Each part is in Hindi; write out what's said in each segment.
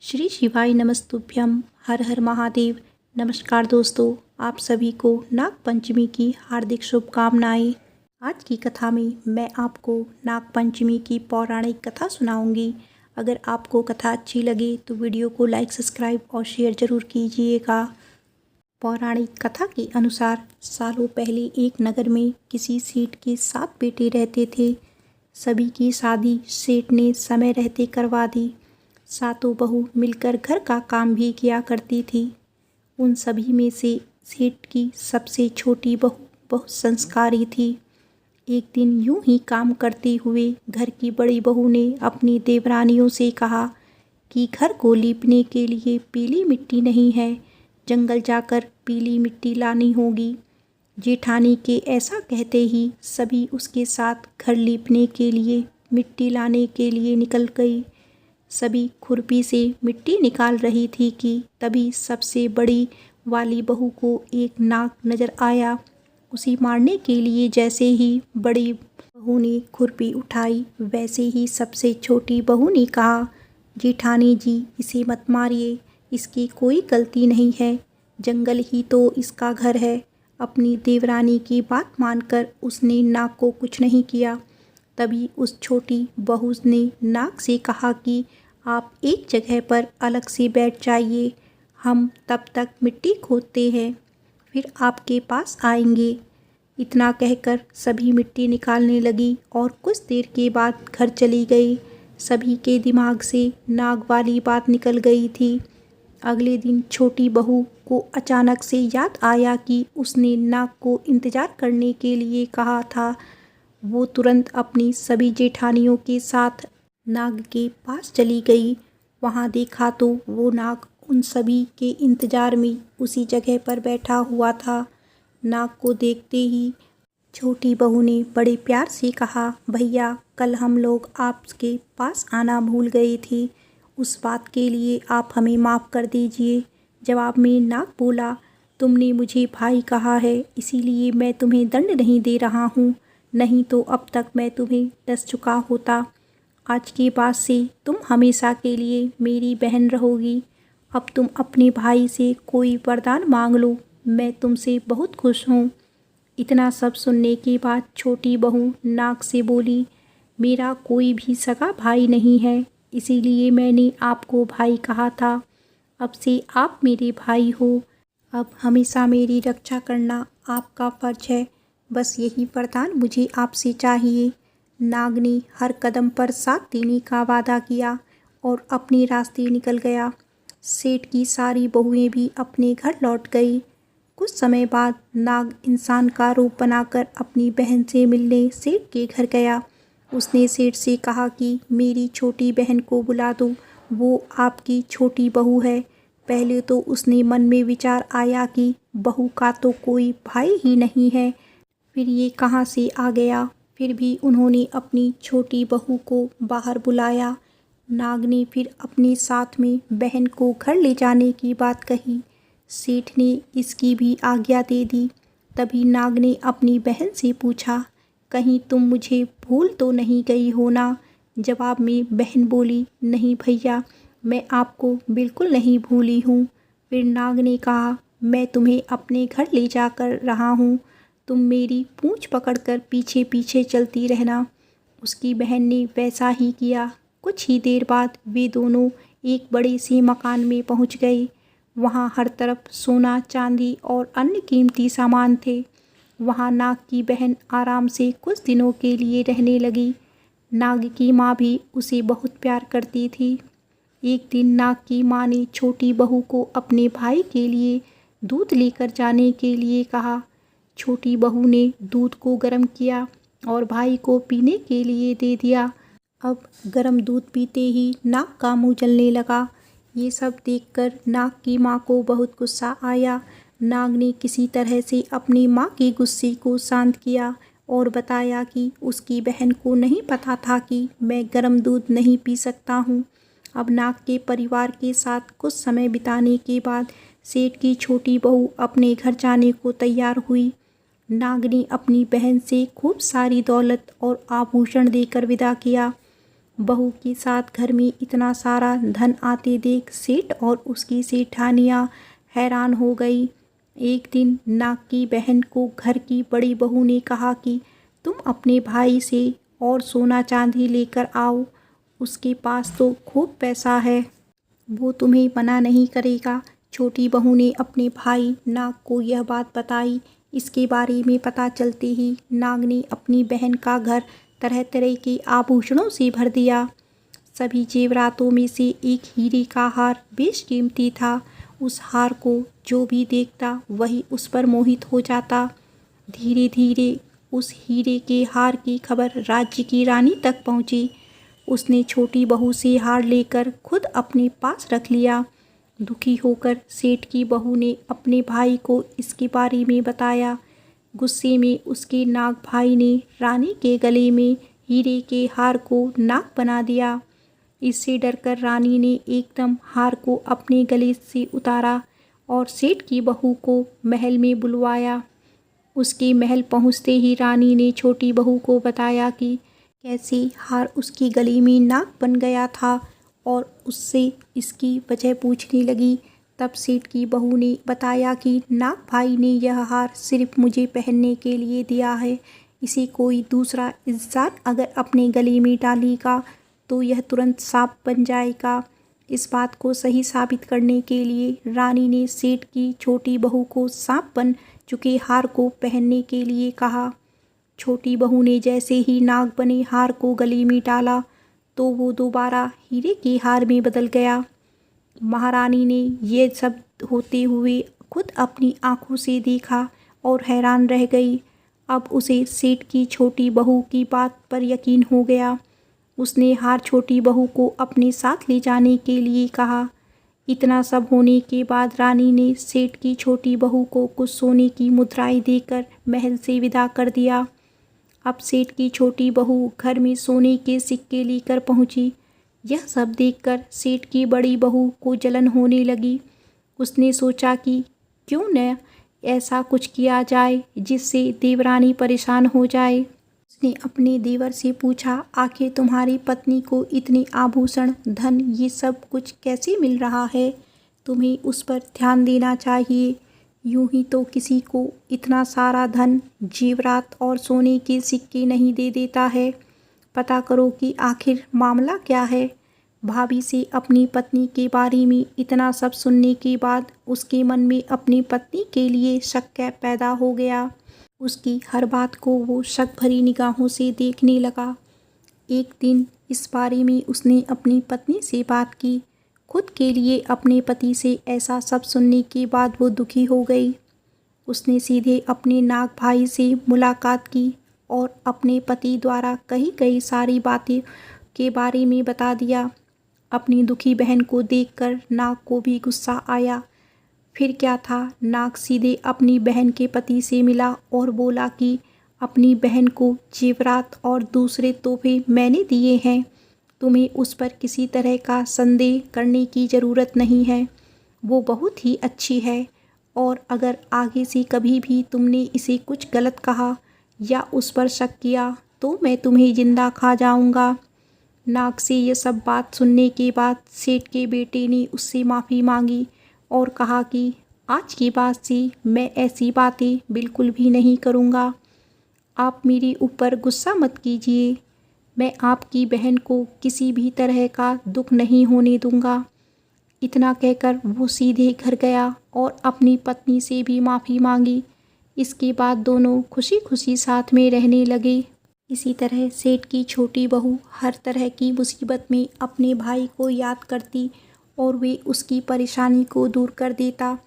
श्री शिवाय नमस्तुभ्यम। हर हर महादेव। नमस्कार दोस्तों, आप सभी को नाग पंचमी की हार्दिक शुभकामनाएं। आज की कथा में मैं आपको नाग पंचमी की पौराणिक कथा सुनाऊंगी। अगर आपको कथा अच्छी लगे तो वीडियो को लाइक, सब्सक्राइब और शेयर ज़रूर कीजिएगा। पौराणिक कथा के अनुसार सालों पहले एक नगर में किसी सेठ के 7 बेटे रहते थे। सभी की शादी सेठ ने समय रहते करवा दी। सातों बहू मिलकर घर का काम भी किया करती थी। उन सभी में से सेठ की सबसे छोटी बहू बहुत संस्कारी थी। एक दिन यूं ही काम करते हुए घर की बड़ी बहू ने अपनी देवरानियों से कहा कि घर को लीपने के लिए पीली मिट्टी नहीं है, जंगल जाकर पीली मिट्टी लानी होगी। जेठानी के ऐसा कहते ही सभी उसके साथ घर लीपने के लिए मिट्टी लाने के लिए निकल गई। सभी खुरपी से मिट्टी निकाल रही थी कि तभी सबसे बड़ी वाली बहू को एक नाग नजर आया। उसे मारने के लिए जैसे ही बड़ी बहू ने खुरपी उठाई, वैसे ही सबसे छोटी बहू ने कहा, जेठानी जी इसे मत मारिए, इसकी कोई गलती नहीं है, जंगल ही तो इसका घर है। अपनी देवरानी की बात मानकर उसने नाग को कुछ नहीं किया। तभी उस छोटी बहू ने नाग से कहा कि आप एक जगह पर अलग से बैठ जाइए, हम तब तक मिट्टी खोदते हैं, फिर आपके पास आएंगे। इतना कहकर सभी मिट्टी निकालने लगी और कुछ देर के बाद घर चली गई। सभी के दिमाग से नाग वाली बात निकल गई थी। अगले दिन छोटी बहू को अचानक से याद आया कि उसने नाग को इंतज़ार करने के लिए कहा था। वो तुरंत अपनी सभी जेठानियों के साथ नाग के पास चली गई। वहाँ देखा तो वो नाग उन सभी के इंतजार में उसी जगह पर बैठा हुआ था। नाग को देखते ही छोटी बहू ने बड़े प्यार से कहा, भैया कल हम लोग आपके पास आना भूल गए थे, उस बात के लिए आप हमें माफ़ कर दीजिए। जवाब में नाग बोला, तुमने मुझे भाई कहा है, इसीलिए मैं तुम्हें दंड नहीं दे रहा हूँ, नहीं तो अब तक मैं तुम्हें डस चुका होता। आज के बाद से तुम हमेशा के लिए मेरी बहन रहोगी। अब तुम अपने भाई से कोई वरदान मांग लो, मैं तुमसे बहुत खुश हूँ। इतना सब सुनने के बाद छोटी बहू नाग से बोली, मेरा कोई भी सगा भाई नहीं है, इसीलिए मैंने आपको भाई कहा था। अब से आप मेरे भाई हो। अब हमेशा मेरी रक्षा करना आपका फर्ज है, बस यही वरदान मुझे आपसे चाहिए। नाग ने हर कदम पर साथ देने का वादा किया और अपने रास्ते निकल गया। सेठ की सारी बहुएं भी अपने घर लौट गई। कुछ समय बाद नाग इंसान का रूप बनाकर अपनी बहन से मिलने सेठ के घर गया। उसने सेठ से कहा कि मेरी छोटी बहन को बुला दो, वो आपकी छोटी बहू है। पहले तो उसने मन में विचार आया कि बहू का तो कोई भाई ही नहीं है, फिर ये कहाँ से आ गया। फिर भी उन्होंने अपनी छोटी बहू को बाहर बुलाया। नाग ने फिर अपने साथ में बहन को घर ले जाने की बात कही। सेठ ने इसकी भी आज्ञा दे दी। तभी नाग ने अपनी बहन से पूछा, कहीं तुम मुझे भूल तो नहीं गई हो ना। जवाब में बहन बोली, नहीं भैया, मैं आपको बिल्कुल नहीं भूली हूँ। फिर नाग ने कहा, मैं तुम्हें अपने घर ले जाकर रहा हूँ, तुम मेरी पूंछ पकड़कर पीछे पीछे चलती रहना। उसकी बहन ने वैसा ही किया। कुछ ही देर बाद वे दोनों एक बड़े से मकान में पहुंच गए। वहां हर तरफ सोना, चांदी और अन्य कीमती सामान थे। वहां नाग की बहन आराम से कुछ दिनों के लिए रहने लगी। नाग की माँ भी उसे बहुत प्यार करती थी। एक दिन नाग की माँ ने छोटी बहू को अपने भाई के लिए दूध लेकर जाने के लिए कहा। छोटी बहू ने दूध को गर्म किया और भाई को पीने के लिए दे दिया। अब गर्म दूध पीते ही नाग का मुंह जलने लगा। ये सब देखकर नाग की माँ को बहुत गुस्सा आया। नाग ने किसी तरह से अपनी माँ के गुस्से को शांत किया और बताया कि उसकी बहन को नहीं पता था कि मैं गर्म दूध नहीं पी सकता हूँ। अब नाग के परिवार के साथ कुछ समय बिताने के बाद सेठ की छोटी बहू अपने घर जाने को तैयार हुई। नाग ने अपनी बहन से खूब सारी दौलत और आभूषण देकर विदा किया। बहू के साथ घर में इतना सारा धन आते देख सेठ और उसकी सेठानियाँ हैरान हो गई। एक दिन नाग की बहन को घर की बड़ी बहू ने कहा कि तुम अपने भाई से और सोना चांदी लेकर आओ, उसके पास तो खूब पैसा है, वो तुम्हें मना नहीं करेगा। छोटी बहू ने अपने भाई नाग को यह बात बताई। इसके बारे में पता चलते ही नाग ने अपनी बहन का घर तरह तरह के आभूषणों से भर दिया। सभी जेवरातों में से एक हीरे का हार बेशकीमती था। उस हार को जो भी देखता वही उस पर मोहित हो जाता। धीरे धीरे उस हीरे के हार की खबर राज्य की रानी तक पहुंची। उसने छोटी बहू से हार लेकर खुद अपने पास रख लिया। दुखी होकर सेठ की बहू ने अपने भाई को इसके बारे में बताया। गुस्से में उसके नाग भाई ने रानी के गले में हीरे के हार को नाग बना दिया। इससे डरकर रानी ने एकदम हार को अपने गले से उतारा और सेठ की बहू को महल में बुलवाया। उसके महल पहुंचते ही रानी ने छोटी बहू को बताया कि कैसे हार उसकी गले में नाग बन गया था और उससे इसकी वजह पूछने लगी। तब सेठ की बहू ने बताया कि नाग भाई ने यह हार सिर्फ मुझे पहनने के लिए दिया है। इसे कोई दूसरा इंसान अगर अपने गले में डालेगा तो यह तुरंत सांप बन जाएगा। इस बात को सही साबित करने के लिए रानी ने सेठ की छोटी बहू को सांप बन चुके हार को पहनने के लिए कहा। छोटी बहू ने जैसे ही नाग बने हार को गले में डाला तो वो दोबारा हीरे के हार में बदल गया। महारानी ने ये सब होते हुए खुद अपनी आंखों से देखा और हैरान रह गई। अब उसे सेठ की छोटी बहू की बात पर यकीन हो गया। उसने हार छोटी बहू को अपने साथ ले जाने के लिए कहा। इतना सब होने के बाद रानी ने सेठ की छोटी बहू को कुछ सोने की मुद्राएं देकर महल से विदा कर दिया। अब सेठ की छोटी बहू घर में सोने के सिक्के लेकर पहुंची। यह सब देखकर सेठ की बड़ी बहू को जलन होने लगी। उसने सोचा कि क्यों न ऐसा कुछ किया जाए जिससे देवरानी परेशान हो जाए। उसने अपने देवर से पूछा, आखिर तुम्हारी पत्नी को इतने आभूषण, धन, ये सब कुछ कैसे मिल रहा है? तुम्हें उस पर ध्यान देना चाहिए। यूं ही तो किसी को इतना सारा धन, जेवरात और सोने के सिक्के नहीं दे देता है। पता करो कि आखिर मामला क्या है। भाभी से अपनी पत्नी के बारे में इतना सब सुनने के बाद उसके मन में अपनी पत्नी के लिए शक पैदा हो गया। उसकी हर बात को वो शक भरी निगाहों से देखने लगा। एक दिन इस बारे में उसने अपनी पत्नी से बात की। खुद के लिए अपने पति से ऐसा सब सुनने के बाद वो दुखी हो गई। उसने सीधे अपने नाग भाई से मुलाकात की और अपने पति द्वारा कही गई सारी बातें के बारे में बता दिया। अपनी दुखी बहन को देखकर नाग को भी गुस्सा आया। फिर क्या था, नाग सीधे अपनी बहन के पति से मिला और बोला कि अपनी बहन को जेवरात और दूसरे तोहफे मैंने दिए हैं। तुम्हें उस पर किसी तरह का संदेह करने की ज़रूरत नहीं है। वो बहुत ही अच्छी है और अगर आगे से कभी भी तुमने इसे कुछ गलत कहा या उस पर शक किया तो मैं तुम्हें जिंदा खा जाऊंगा। नाग से ये सब बात सुनने के बाद सेठ के बेटे ने उससे माफ़ी मांगी और कहा कि आज के बाद से मैं ऐसी बातें बिल्कुल भी नहीं करूँगा। आप मेरे ऊपर गुस्सा मत कीजिए। मैं आपकी बहन को किसी भी तरह का दुख नहीं होने दूंगा। इतना कहकर वो सीधे घर गया और अपनी पत्नी से भी माफ़ी मांगी। इसके बाद दोनों खुशी खुशी साथ में रहने लगे। इसी तरह सेठ की छोटी बहू हर तरह की मुसीबत में अपने भाई को याद करती और वे उसकी परेशानी को दूर कर देता।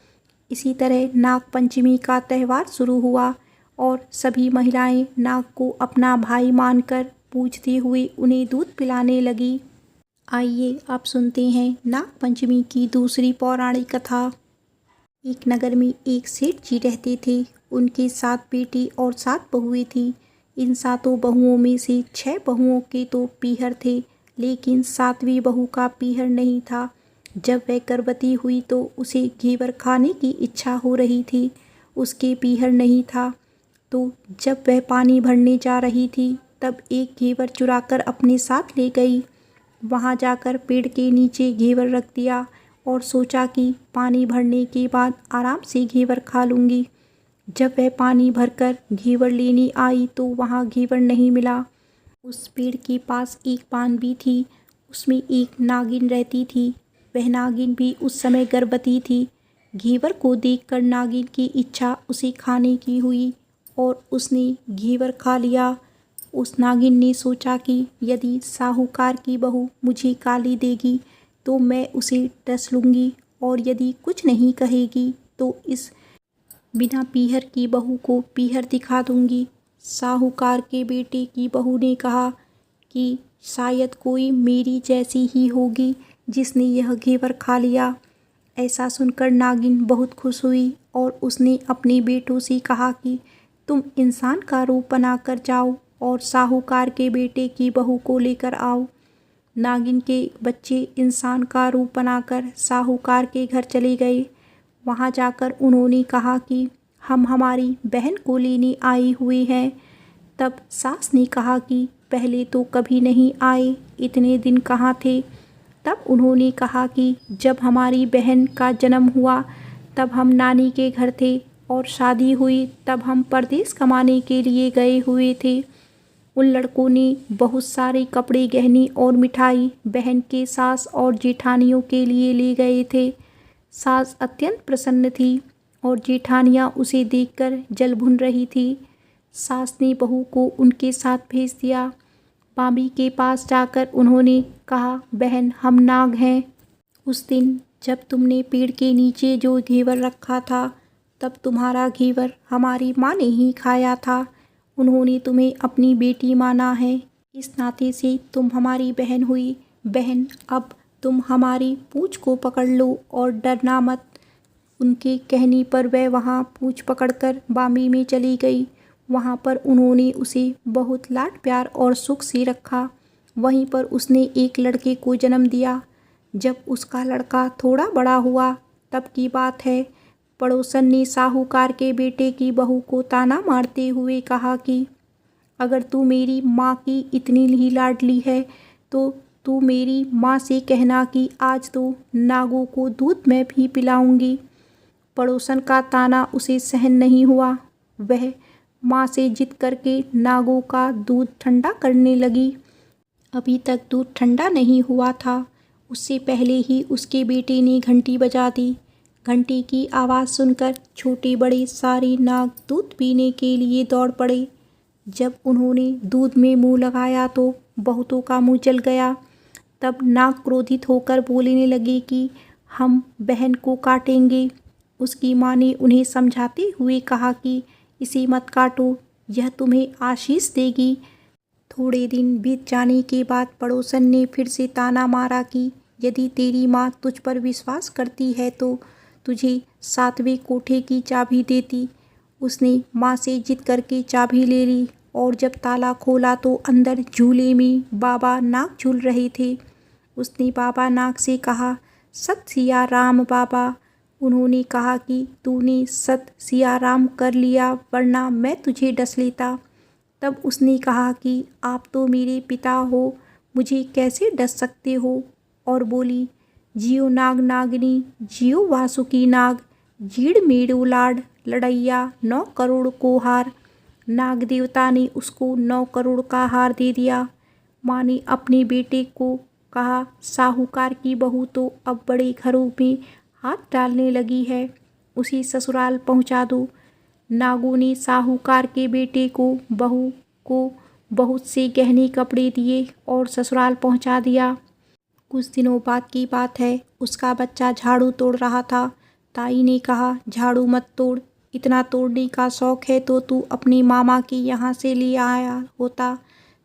इसी तरह नाग पंचमी का त्यौहार शुरू हुआ और सभी महिलाएं नाग को अपना भाई मानकर पूजते हुए उन्हें दूध पिलाने लगी। आइए अब सुनते हैं नाग पंचमी की दूसरी पौराणिक कथा। एक नगर में एक सेठ जी रहते थे। उनके 7 बेटी और 7 बहुएं थीं। इन 7 बहुओं में से 6 बहुओं के तो पीहर थे, लेकिन 7वीं बहू का पीहर नहीं था। जब वह गर्भवती हुई तो उसे घेवर खाने की इच्छा हो रही थी। उसके पीहर नहीं था, तो जब वह पानी भरने जा रही थी तब एक घेवर चुराकर अपने साथ ले गई। वहाँ जाकर पेड़ के नीचे घेवर रख दिया और सोचा कि पानी भरने के बाद आराम से घेवर खा लूँगी। जब वह पानी भरकर घेवर लेने आई तो वहाँ घेवर नहीं मिला। उस पेड़ के पास एक पान भी थी, उसमें एक नागिन रहती थी। वह नागिन भी उस समय गर्भवती थी। घेवर को देखकर नागिन की इच्छा उसे खाने की हुई और उसने घेवर खा लिया। उस नागिन ने सोचा कि यदि साहूकार की बहू मुझे गाली देगी तो मैं उसे डस लूँगी और यदि कुछ नहीं कहेगी तो इस बिना पीहर की बहू को पीहर दिखा दूँगी। साहूकार के बेटे की बहू ने कहा कि शायद कोई मेरी जैसी ही होगी जिसने यह घेवर खा लिया। ऐसा सुनकर नागिन बहुत खुश हुई और उसने अपने बेटों से कहा कि तुम इंसान का रूप बनाकर जाओ और साहूकार के बेटे की बहू को लेकर आओ। नागिन के बच्चे इंसान का रूप बनाकर साहूकार के घर चले गए। वहाँ जाकर उन्होंने कहा कि हम हमारी बहन को लेने आए हुए हैं। तब सास ने कहा कि पहले तो कभी नहीं आए, इतने दिन कहाँ थे। तब उन्होंने कहा कि जब हमारी बहन का जन्म हुआ तब हम नानी के घर थे और शादी हुई तब हम परदेश कमाने के लिए गए हुए थे। उन लड़कों ने बहुत सारे कपड़े, गहने और मिठाई बहन के सास और जेठानियों के लिए ले गए थे। सास अत्यंत प्रसन्न थी और जेठानियाँ उसे देखकर जल भुन रही थी। सास ने बहू को उनके साथ भेज दिया। भाभी के पास जाकर उन्होंने कहा, बहन हम नाग हैं। उस दिन जब तुमने पेड़ के नीचे जो घेवर रखा था तब तुम्हारा घेवर हमारी माँ ने ही खाया था। उन्होंने तुम्हें अपनी बेटी माना है, इस नाते से तुम हमारी बहन हुई। बहन अब तुम हमारी पूँछ को पकड़ लो और डरना मत। उनके कहने पर वह वहाँ पूँछ पकड़कर बामी में चली गई। वहाँ पर उन्होंने उसे बहुत लाड प्यार और सुख से रखा। वहीं पर उसने एक लड़के को जन्म दिया। जब उसका लड़का थोड़ा बड़ा हुआ तब की बात है, पड़ोसन ने साहूकार के बेटे की बहू को ताना मारते हुए कहा कि अगर तू मेरी माँ की इतनी ही लाडली है तो तू मेरी माँ से कहना कि आज तो नागों को दूध मैं भी पिलाऊंगी। पड़ोसन का ताना उसे सहन नहीं हुआ। वह माँ से जिद करके नागों का दूध ठंडा करने लगी। अभी तक दूध ठंडा नहीं हुआ था, उससे पहले ही उसके बेटे ने घंटी बजा दी। घंटी की आवाज़ सुनकर छोटे बड़े सारे नाग दूध पीने के लिए दौड़ पड़े। जब उन्होंने दूध में मुंह लगाया तो बहुतों का मुंह जल गया। तब नाग क्रोधित होकर बोलने लगे कि हम बहन को काटेंगे। उसकी माँ ने उन्हें समझाते हुए कहा कि इसे मत काटो, यह तुम्हें आशीष देगी। थोड़े दिन बीत जाने के बाद पड़ोसन ने फिर से ताना मारा कि यदि तेरी माँ तुझ पर विश्वास करती है तो तुझे 7वें कोठे की चाबी देती। उसने माँ से जिद करके चाबी ले ली और जब ताला खोला तो अंदर झूले में बाबा नाग झूल रहे थे। उसने बाबा नाग से कहा, सत सिया राम बाबा। उन्होंने कहा कि तूने सत सिया राम कर लिया वरना मैं तुझे डस लेता। तब उसने कहा कि आप तो मेरे पिता हो, मुझे कैसे डस सकते हो। और बोली, जियो नाग नागिनी, जियो वासुकी नाग, जीड़ मेड़ो लाड, लड़ैया 9 करोड़ को हार। नाग देवता ने उसको 9 करोड़ का हार दे दिया। माँ ने अपने बेटे को कहा, साहूकार की बहू तो अब बड़े घरों में हाथ डालने लगी है, उसे ससुराल पहुँचा दो। नागों ने साहूकार के बेटे को बहू को बहुत से गहने कपड़े दिए और ससुराल पहुँचा दिया। कुछ दिनों बाद की बात है, उसका बच्चा झाड़ू तोड़ रहा था। ताई ने कहा, झाड़ू मत तोड़, इतना तोड़ने का शौक है तो तू अपनी मामा के यहाँ से ले आया होता।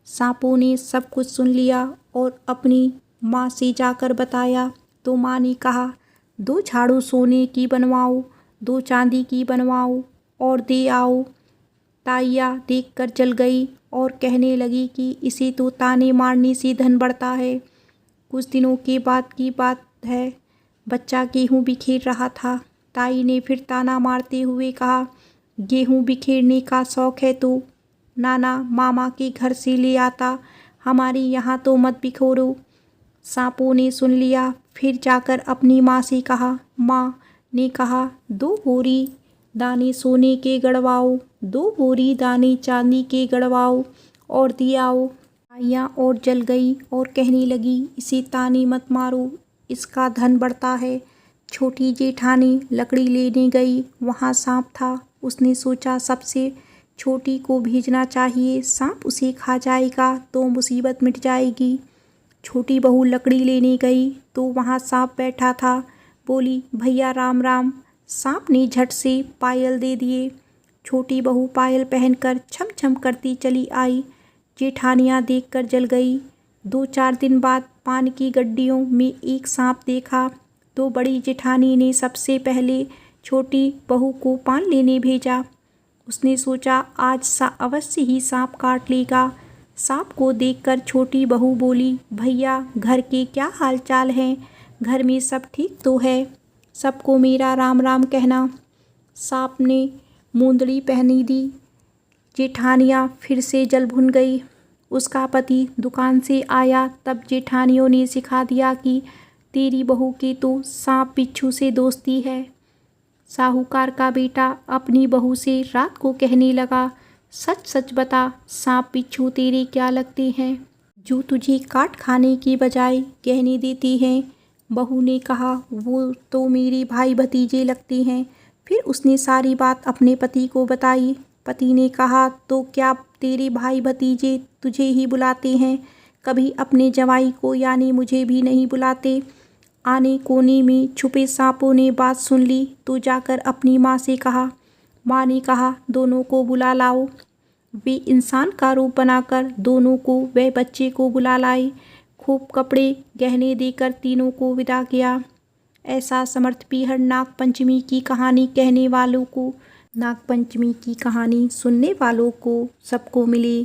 सांपों ने सब कुछ सुन लिया और अपनी माँ से जाकर बताया तो माँ ने कहा, 2 झाड़ू सोने की बनवाओ, 2 चांदी की बनवाओ और दे आओ। ताइया देखकर जल गई और कहने लगी कि इसे तो ताने मारने से धन बढ़ता है। कुछ दिनों के बाद की बात है, बच्चा गेहूँ बिखेर रहा था। ताई ने फिर ताना मारते हुए कहा, गेहूँ बिखेरने का शौक है तो नाना मामा के घर से ले आता, हमारे यहाँ तो मत बिखोरो। सांपों ने सुन लिया, फिर जाकर अपनी माँ से कहा। माँ ने कहा, 2 बोरी दाने सोने के गड़वाओ, 2 बोरी दाने चांदी के गड़वाओ और दियाओ। आइयाँ और जल गई और कहने लगी, इसे ताने मत मारो, इसका धन बढ़ता है। छोटी जेठानी लकड़ी लेने गई, वहाँ सांप था। उसने सोचा सबसे छोटी को भेजना चाहिए, सांप उसे खा जाएगा तो मुसीबत मिट जाएगी। छोटी बहू लकड़ी लेने गई तो वहाँ सांप बैठा था। बोली, भैया राम राम। सांप ने झट से पायल दे दिए। छोटी बहू पायल पहनकर छम छम करती चली आई। जेठानियाँ देखकर जल गई। 2-4 दिन बाद पान की गड्डियों में एक सांप देखा तो बड़ी जेठानी ने सबसे पहले छोटी बहू को पान लेने भेजा। उसने सोचा आज अवश्य ही सांप काट लेगा। सांप को देखकर छोटी बहू बोली, भैया घर के क्या हाल चाल हैं? घर में सब ठीक तो है? सबको मेरा राम राम कहना। सांप ने मूंदड़ी पहनी दी। जेठानियाँ फिर से जल भुन गई। उसका पति दुकान से आया तब जेठानियों ने सिखा दिया कि तेरी बहू के तो सांप बिच्छू से दोस्ती है। साहूकार का बेटा अपनी बहू से रात को कहने लगा, सच सच बता, सांप बिच्छू तेरे क्या लगते हैं जो तुझे काट खाने की बजाय गहने देती हैं? बहू ने कहा, वो तो मेरे भाई भतीजे लगते हैं। फिर उसने सारी बात अपने पति को बताई। पति ने कहा, तो क्या तेरे भाई भतीजे तुझे ही बुलाते हैं, कभी अपने जवाई को यानी मुझे भी नहीं बुलाते? आने कोने में छुपे सांपों ने बात सुन ली तो जाकर अपनी माँ से कहा। माँ ने कहा, दोनों को बुला लाओ। वे इंसान का रूप बनाकर दोनों को व बच्चे को बुला लाए। खूब कपड़े गहने देकर तीनों को विदा किया। ऐसा समर्थ पीहर नाग पंचमी की कहानी कहने वालों को, नाग पंचमी की कहानी सुनने वालों को सबको मिले।